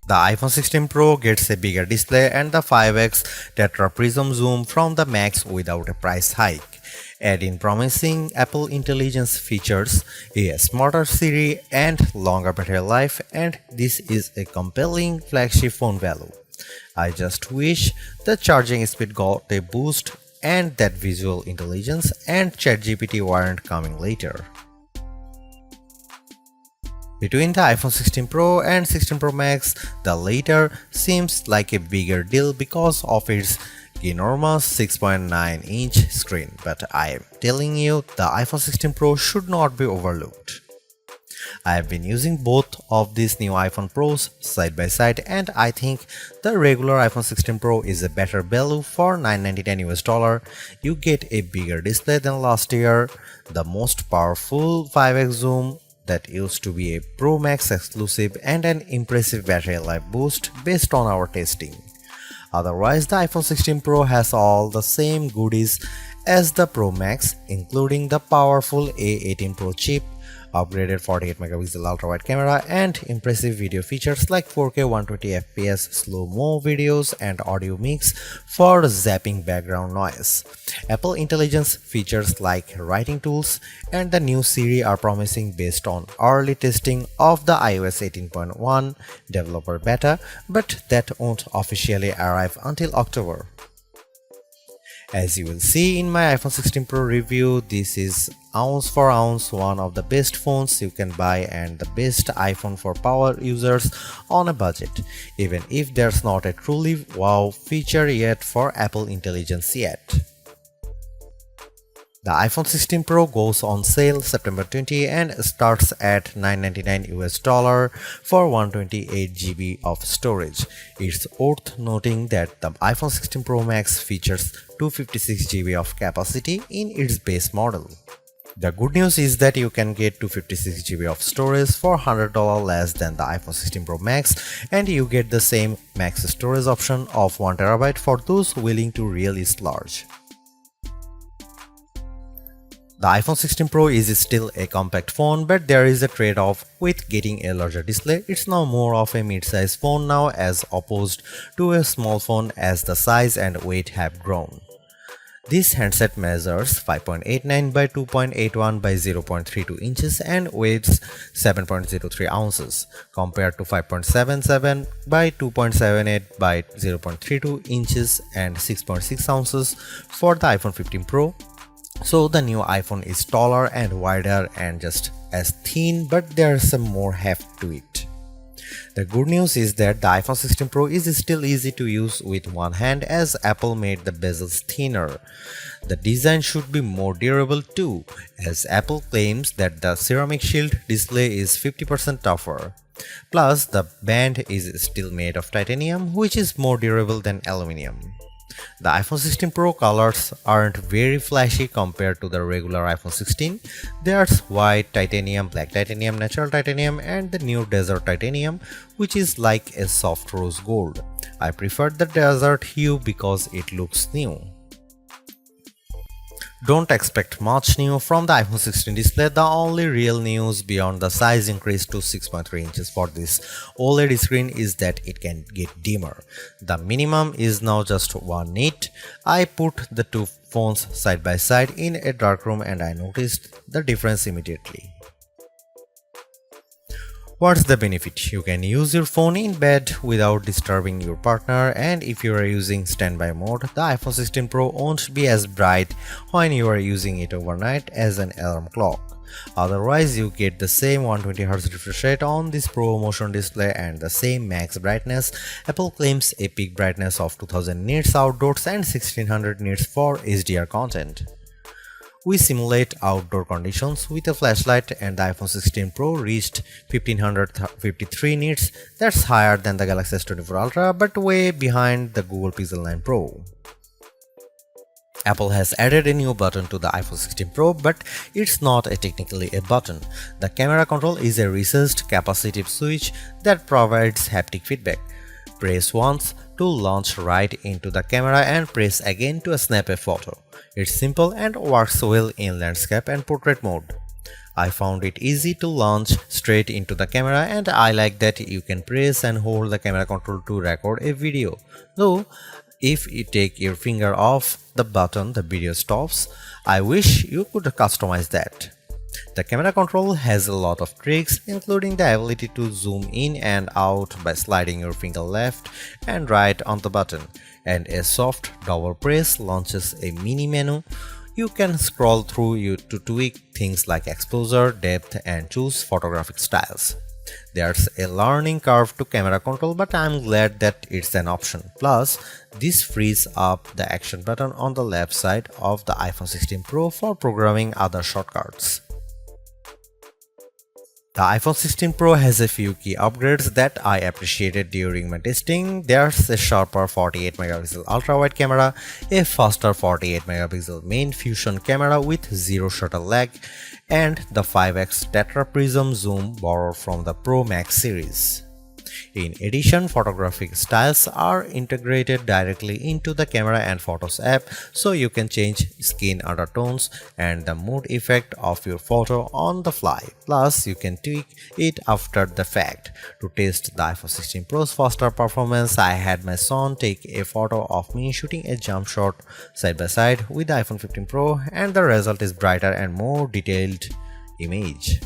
The iPhone 16 Pro gets a bigger display and the 5x tetra prism zoom from the Max without a price hike. Add in promising Apple Intelligence features, a smarter Siri and longer battery life, and this is a compelling flagship phone value. I just wish the charging speed got a boost and that visual intelligence and ChatGPT weren't coming later. Between the iPhone 16 Pro and 16 Pro Max, the latter seems like a bigger deal because of its enormous 6.9-inch screen, but I am telling you, the iPhone 16 Pro should not be overlooked. I have been using both of these new iPhone Pros side by side, and I think the regular iPhone 16 Pro is a better value for $999 US. You get a bigger display than last year, the most powerful 5x zoom that used to be a Pro Max exclusive, and an impressive battery life boost based on our testing. Otherwise, the iPhone 16 Pro has all the same goodies as the Pro Max, including the powerful A18 Pro chip, upgraded 48MP ultra-wide camera, and impressive video features like 4K 120fps slow-mo videos and audio mix for zapping background noise. Apple Intelligence features like writing tools and the new Siri are promising based on early testing of the iOS 18.1 developer beta, but that won't officially arrive until October. As you will see in my iPhone 16 Pro review, this is ounce for ounce one of the best phones you can buy and the best iPhone for power users on a budget, even if there's not a truly wow feature yet for Apple Intelligence yet. The iPhone 16 Pro goes on sale September 20 and starts at $999 US for 128GB of storage. It's worth noting that the iPhone 16 Pro Max features 256GB of capacity in its base model. The good news is that you can get 256GB of storage for $100 less than the iPhone 16 Pro Max, and you get the same max storage option of 1TB for those willing to really splurge. The iPhone 16 Pro is still a compact phone, but there is a trade-off with getting a larger display. It's now more of a mid-size phone now as opposed to a small phone as the size and weight have grown. This handset measures 5.89 by 2.81 by 0.32 inches and weighs 7.03 ounces, compared to 5.77 by 2.78 by 0.32 inches and 6.6 ounces for the iPhone 15 Pro. So the new iPhone is taller and wider and just as thin, but there's some more heft to it. The good news is that the iPhone 16 Pro is still easy to use with one hand as Apple made the bezels thinner. The design should be more durable too, as Apple claims that the ceramic shield display is 50% tougher. Plus, the band is still made of titanium, which is more durable than aluminum. The iPhone 16 Pro colors aren't very flashy compared to the regular iPhone 16. There's white titanium, black titanium, natural titanium, and the new desert titanium, which is like a soft rose gold. I prefer the desert hue because it looks new. Don't expect much new from the iPhone 16 display. The only real news beyond the size increase to 6.3 inches for this OLED screen is that it can get dimmer. The minimum is now just 1 nit. I put the two phones side by side in a dark room and I noticed the difference immediately. What's the benefit? You can use your phone in bed without disturbing your partner, and if you are using standby mode, the iPhone 16 Pro won't be as bright when you are using it overnight as an alarm clock. Otherwise, you get the same 120Hz refresh rate on this Pro Motion display and the same max brightness. Apple claims a peak brightness of 2000 nits outdoors and 1600 nits for HDR content. We simulate outdoor conditions with a flashlight and the iPhone 16 Pro reached 1553 nits. That's higher than the Galaxy S24 Ultra but way behind the Google Pixel 9 Pro. Apple has added a new button to the iPhone 16 Pro, but it's not technically a button. The camera control is a recessed capacitive switch that provides haptic feedback. Press once to launch right into the camera and press again to snap a photo. It's simple and works well in landscape and portrait mode. I found it easy to launch straight into the camera, and I like that you can press and hold the camera control to record a video. Though, if you take your finger off the button, the video stops. I wish you could customize that. The camera control has a lot of tricks, including the ability to zoom in and out by sliding your finger left and right on the button, and a soft double press launches a mini menu. You can scroll through to tweak things like exposure, depth, and choose photographic styles. There's a learning curve to camera control, but I'm glad that it's an option. Plus, this frees up the action button on the left side of the iPhone 16 Pro for programming other shortcuts. The iPhone 16 Pro has a few key upgrades that I appreciated during my testing. There's a sharper 48 megapixel ultra-wide camera, a faster 48 megapixel main fusion camera with zero shutter lag, and the 5x tetra prism zoom borrowed from the Pro Max series. In addition, photographic styles are integrated directly into the Camera and Photos app, so you can change skin undertones and the mood effect of your photo on the fly. Plus, you can tweak it after the fact. To test the iPhone 16 Pro's faster performance, I had my son take a photo of me shooting a jump shot side by side with the iPhone 15 Pro, and the result is brighter and more detailed image.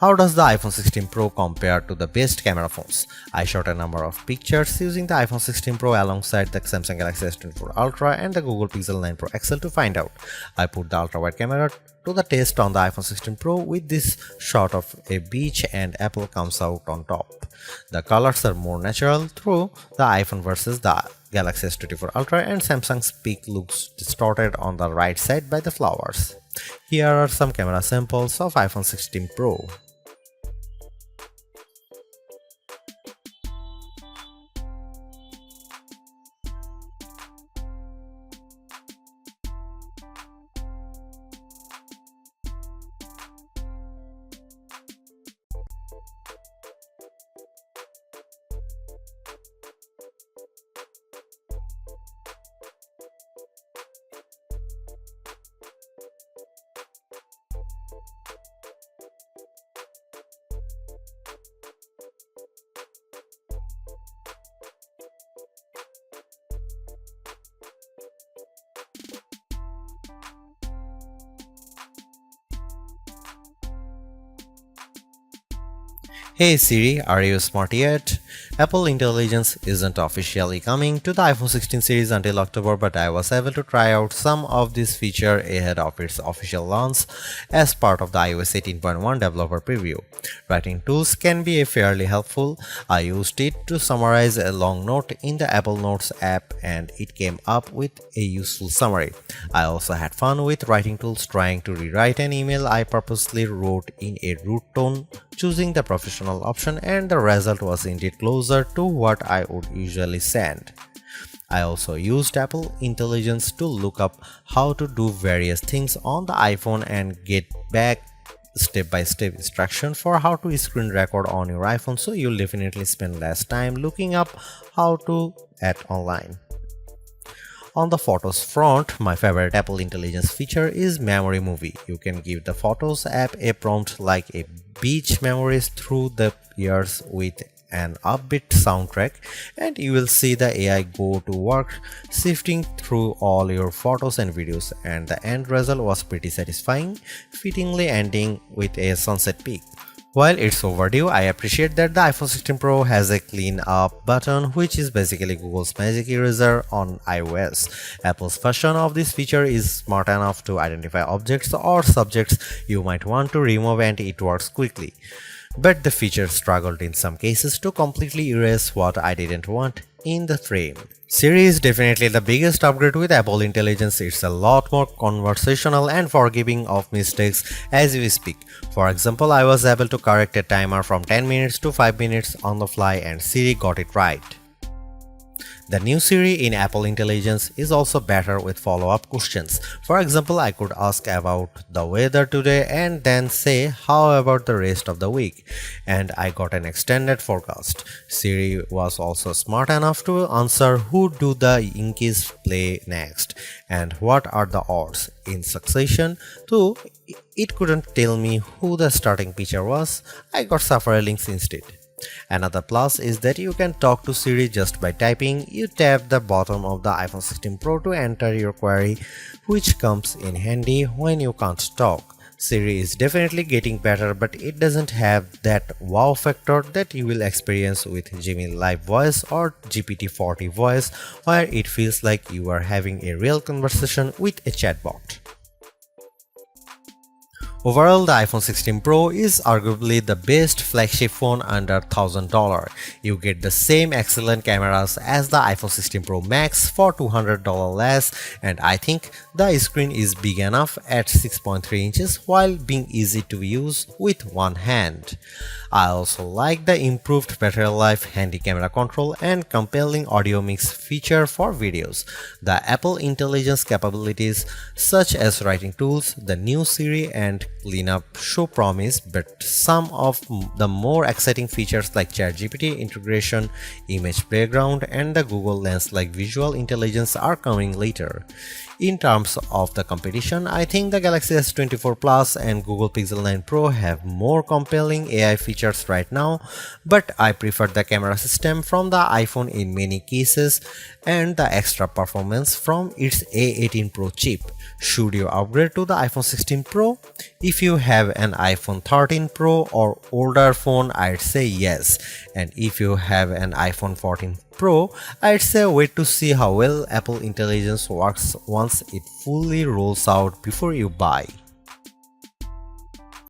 How does the iPhone 16 Pro compare to the best camera phones? I shot a number of pictures using the iPhone 16 Pro alongside the Samsung Galaxy S24 Ultra and the Google Pixel 9 Pro XL to find out. I put the ultra-wide camera to the test on the iPhone 16 Pro with this shot of a beach and apple comes out on top. The colors are more natural through the iPhone versus the Galaxy S24 Ultra, and Samsung's peak looks distorted on the right side by the flowers. Here are some camera samples of iPhone 16 Pro. Hey Siri, are you smart yet? Apple Intelligence isn't officially coming to the iPhone 16 series until October, but I was able to try out some of this feature ahead of its official launch as part of the iOS 18.1 developer preview. Writing tools can be fairly helpful. I used it to summarize a long note in the Apple Notes app and it came up with a useful summary. I also had fun with writing tools trying to rewrite an email I purposely wrote in a root tone, choosing the professional option, and the result was indeed closer to what I would usually send. I also used Apple Intelligence to look up how to do various things on the iPhone and get back step-by-step instruction for how to screen record on your iPhone, so you'll definitely spend less time looking up how to at online. On the Photos front, my favorite Apple Intelligence feature is Memory Movie. You can give the Photos app a prompt like a beach memories through the years with an upbeat soundtrack, and you will see the AI go to work sifting through all your photos and videos, and the end result was pretty satisfying, fittingly ending with a sunset peak. While it's overdue, I appreciate that the iPhone 16 Pro has a clean up button, which is basically Google's Magic Eraser on iOS. Apple's version of this feature is smart enough to identify objects or subjects you might want to remove, and it works quickly. But the feature struggled in some cases to completely erase what I didn't want in the frame. Siri is definitely the biggest upgrade with Apple Intelligence. It's a lot more conversational and forgiving of mistakes as we speak. For example, I was able to correct a timer from 10 minutes to 5 minutes on the fly and Siri got it right. The new Siri in Apple Intelligence is also better with follow-up questions. For example, I could ask about the weather today and then say, how about the rest of the week? And I got an extended forecast. Siri was also smart enough to answer who do the Yankees play next and what are the odds in succession. Though it couldn't tell me who the starting pitcher was, I got several links instead. Another plus is that you can talk to Siri just by typing. You tap the bottom of the iPhone 16 Pro to enter your query, which comes in handy when you can't talk. Siri is definitely getting better, but it doesn't have that wow factor that you will experience with Gemini Live Voice or GPT-40 Voice, where it feels like you are having a real conversation with a chatbot. Overall, the iPhone 16 Pro is arguably the best flagship phone under $1,000. You get the same excellent cameras as the iPhone 16 Pro Max for $200 less, and I think the screen is big enough at 6.3 inches while being easy to use with one hand. I also like the improved battery life, handy camera control, and compelling audio mix feature for videos. The Apple Intelligence capabilities such as writing tools, the new Siri, and cleanup show promise, but some of the more exciting features like ChatGPT integration, image background, and the Google Lens like visual intelligence are coming later. In terms of the competition, I think the Galaxy S24 Plus and Google Pixel 9 Pro have more compelling AI features right now, but I prefer the camera system from the iPhone in many cases and the extra performance from its A18 Pro chip. Should you upgrade to the iPhone 16 Pro? If you have an iPhone 13 Pro or older phone, I'd say yes. And if you have an iPhone 14 Pro, I'd say wait to see how well Apple Intelligence works once it fully rolls out before you buy.